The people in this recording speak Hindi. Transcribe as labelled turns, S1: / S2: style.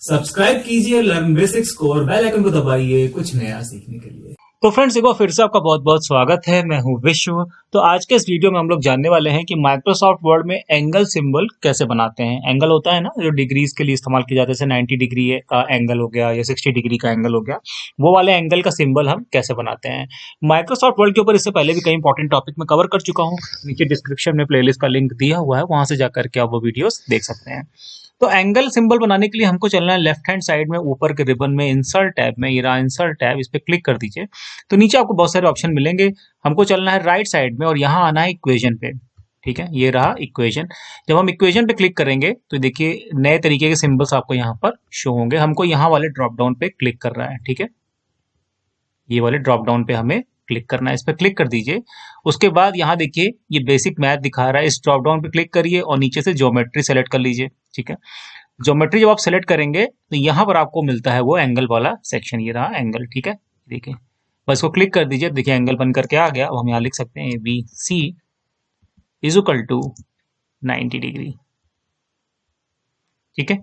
S1: सब्सक्राइब कीजिए लर्न बेसिक्स को और बेल आइकन को दबाइए कुछ नया सीखने के लिए।
S2: तो फ्रेंड्स, एक बार फिर से आपका बहुत बहुत स्वागत है। मैं हूं विश्व। तो आज के इस वीडियो में हम लोग जानने वाले हैं कि माइक्रोसॉफ्ट वर्ड में एंगल सिंबल कैसे बनाते हैं। एंगल होता है ना, जो डिग्रीज के लिए इस्तेमाल किया जाता है, जैसे 90 डिग्री का एंगल हो गया या 60 डिग्री का एंगल हो गया, वो वाले एंगल का सिंबल हम कैसे बनाते हैं। माइक्रोसॉफ्ट वर्ड के ऊपर इससे पहले भी कई इंपॉर्टेंट टॉपिक में कवर कर चुका हूँ। नीचे डिस्क्रिप्शन में प्लेलिस्ट का लिंक दिया हुआ है, वहां से जाकर के आप वो वीडियोस देख सकते हैं। तो एंगल सिंबल बनाने के लिए हमको चलना है लेफ्ट हैंड साइड में ऊपर के रिबन में इंसर्ट टैब में, ये रहा इंसर्ट टैब, इस पे क्लिक कर दीजिए। तो नीचे आपको बहुत सारे ऑप्शन मिलेंगे। हमको चलना है राइट साइड में और यहाँ आना है इक्वेशन पे। ठीक है, ये रहा इक्वेशन। जब हम इक्वेशन पे क्लिक करेंगे तो देखिए नए तरीके के सिंबल्स आपको यहाँ पर शो होंगे। हमको यहाँ वाले ड्रॉप डाउन पे क्लिक कर रहा है। ठीक है, ये वाले ड्रॉप डाउन पे हमें क्लिक करना है, इस पर क्लिक कर दीजिए। उसके बाद यहाँ देखिए ये बेसिक मैथ दिखा रहा है, इस ड्रॉप डाउन पे क्लिक करिए और नीचे से ज्योमेट्री सेलेक्ट कर लीजिए। ठीक है, ज्योमेट्री जब आप सेलेक्ट करेंगे तो यहाँ पर आपको मिलता है वो एंगल वाला सेक्शन, ये रहा एंगल। ठीक है, देखिए बस इसको क्लिक कर दीजिए, देखिए एंगल बन करके आ गया। अब हम यहाँ लिख सकते हैं B C is equal to 90 degree. ठीक है,